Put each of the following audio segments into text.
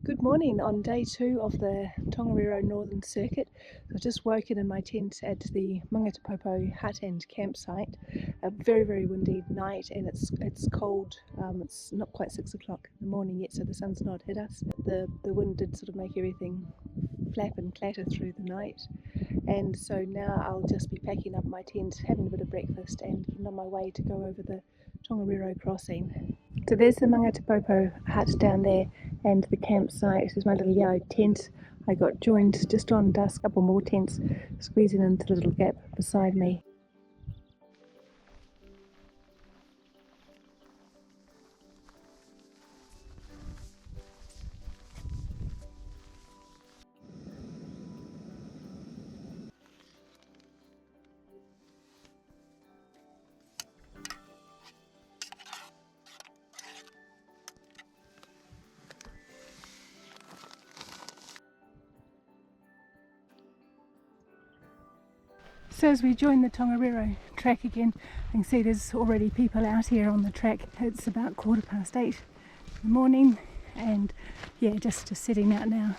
Good morning on day 2 of the Tongariro Northern Circuit. I've just woken in my tent at the Mangatepopo Hut and campsite. A very windy night, and it's cold. It's not quite 6 o'clock in the morning yet, so the sun's not hit us. The wind did sort of make everything flap and clatter through the night, and so now I'll just be packing up my tent, having a bit of breakfast, and getting on my way to go over the Tongariro Crossing. So there's the Mangatepopo Hut down there, and the campsite is my little yellow tent. I got joined just on dusk, a couple more tents squeezing into the little gap beside me. So as we join the Tongariro track again, you can see there's already people out here on the track. It's about 8:15 in the morning, and yeah, just sitting out now.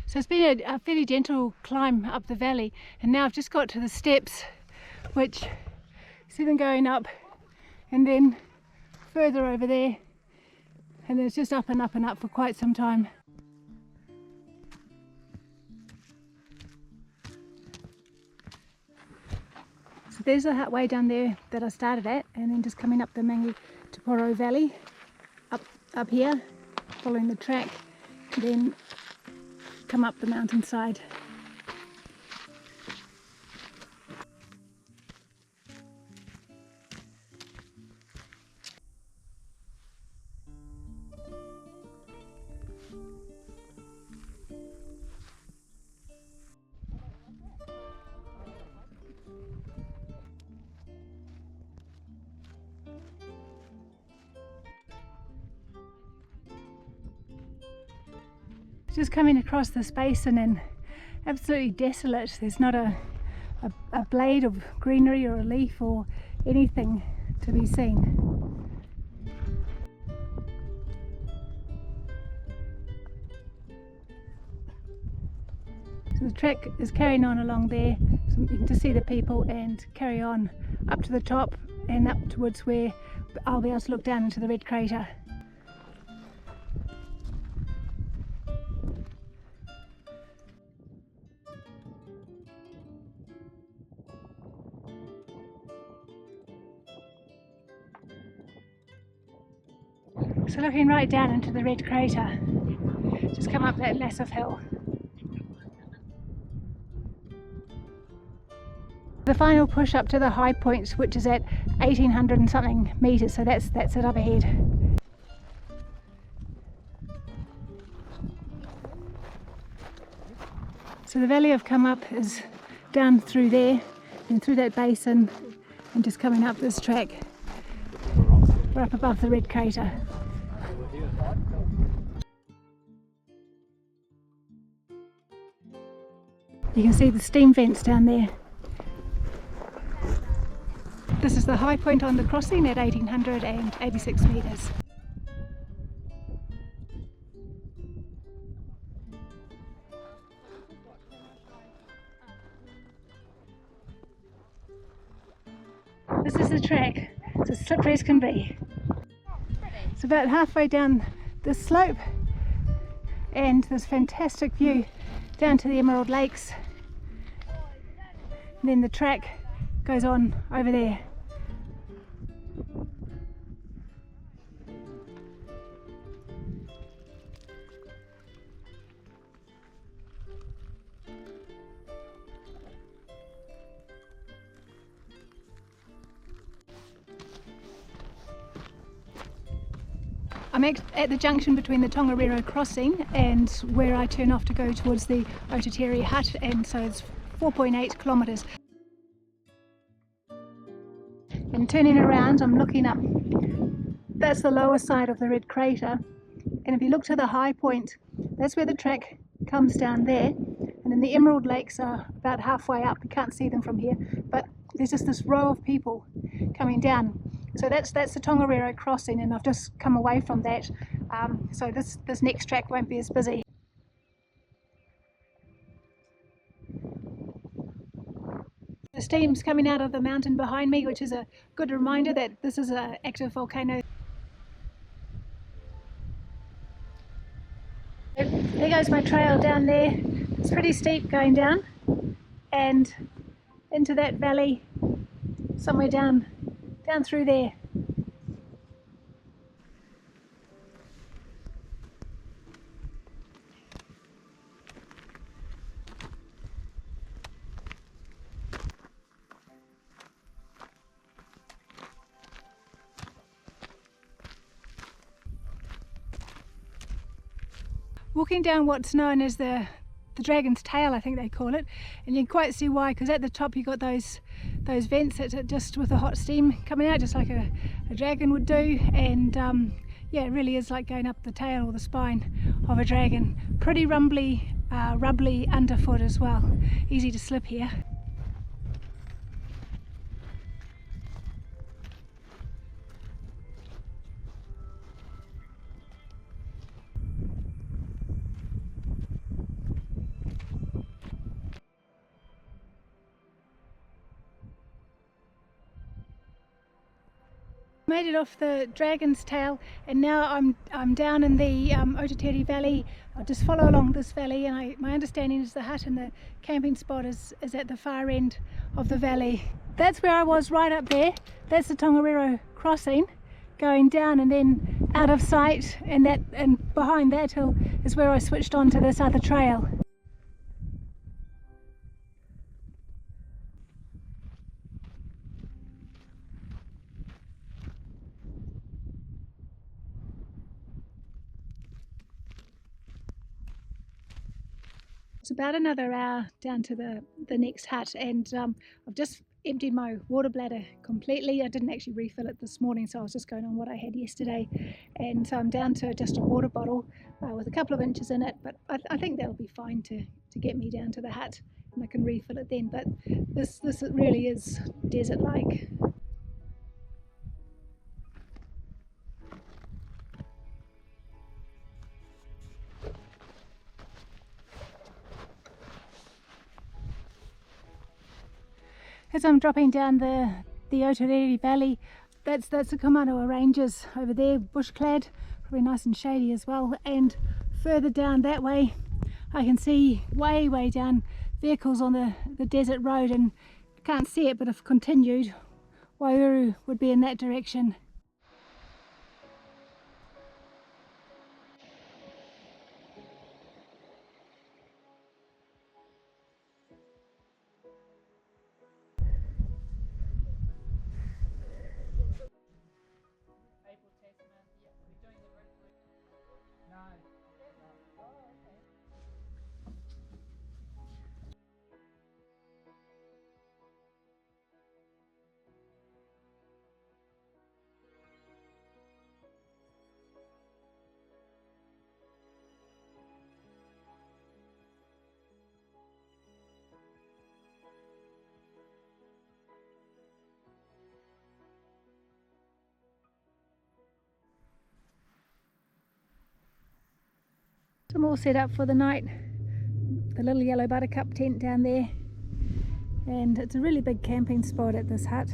So it's been a fairly gentle climb up the valley, and now I've just got to the steps, which see them going up and then further over there, and then it's just up and up and up for quite some time. So there's the hut way down there that I started at, and then just coming up the Mangatepopo Valley, up here, following the track, then come up the mountainside. Just coming across this basin and absolutely desolate. There's not a blade of greenery or a leaf or anything to be seen. So the track is carrying on along there, so you can just see the people and carry on up to the top and up towards where I'll be able to look down into the red crater. So looking right down into the red crater, just come up that massive hill. The final push up to the high point, which is at 1800 and something metres, so that's it up ahead. So the valley I've come up is down through there and through that basin and just coming up this track. We're up above the red crater. You can see the steam vents down there. This is the high point on the crossing at 1886 metres. This is the track. It's as slippery as can be. It's about halfway down this slope, and this fantastic view down to the Emerald Lakes. And then the track goes on over there. I'm at the junction between the Tongariro Crossing and where I turn off to go towards the Oturere Hut, and so it's 4.8 kilometres. And turning around, I'm looking up That's the lower side of the red crater, and if you look to the high point, that's where the track comes down there, and then the emerald lakes are about halfway up. You can't see them from here, but there's just this row of people coming down. So that's the Tongariro Crossing, and I've just come away from that, so this next track won't be as busy. The steam's coming out of the mountain behind me, which is a good reminder that this is an active volcano. There goes my trail down there. It's pretty steep going down, and into that valley somewhere down through there. Walking down what's known as the dragon's tail, I think they call it, and you can quite see why, because at the top you got those vents that just with the hot steam coming out, just like a dragon would do, and yeah, it really is like going up the tail or the spine of a dragon. Pretty rumbly, rubbly underfoot as well, easy to slip here. Made it off the dragon's tail, and now I'm down in the Oturere Valley. I'll just follow along this valley, and my understanding is the hut and the camping spot is at the far end of the valley. That's where I was right up there. That's the Tongariro Crossing going down and then out of sight, and behind that hill is where I switched on to this other trail. It's about another hour down to the next hut, and I've just emptied my water bladder completely. I didn't actually refill it this morning, so I was just going on what I had yesterday, and so I'm down to just a water bottle with a couple of inches in it, but I think that'll be fine to get me down to the hut, and I can refill it then. But this really is desert-like. As I'm dropping down the Oturere Valley, that's the Kaimanawa Ranges over there, bush-clad, probably nice and shady as well. And further down that way, I can see way down vehicles on the desert road, and can't see it, but if continued, Ngauruahoe would be in that direction. I'm all set up for the night. The little yellow buttercup tent down there, and it's a really big camping spot at this hut.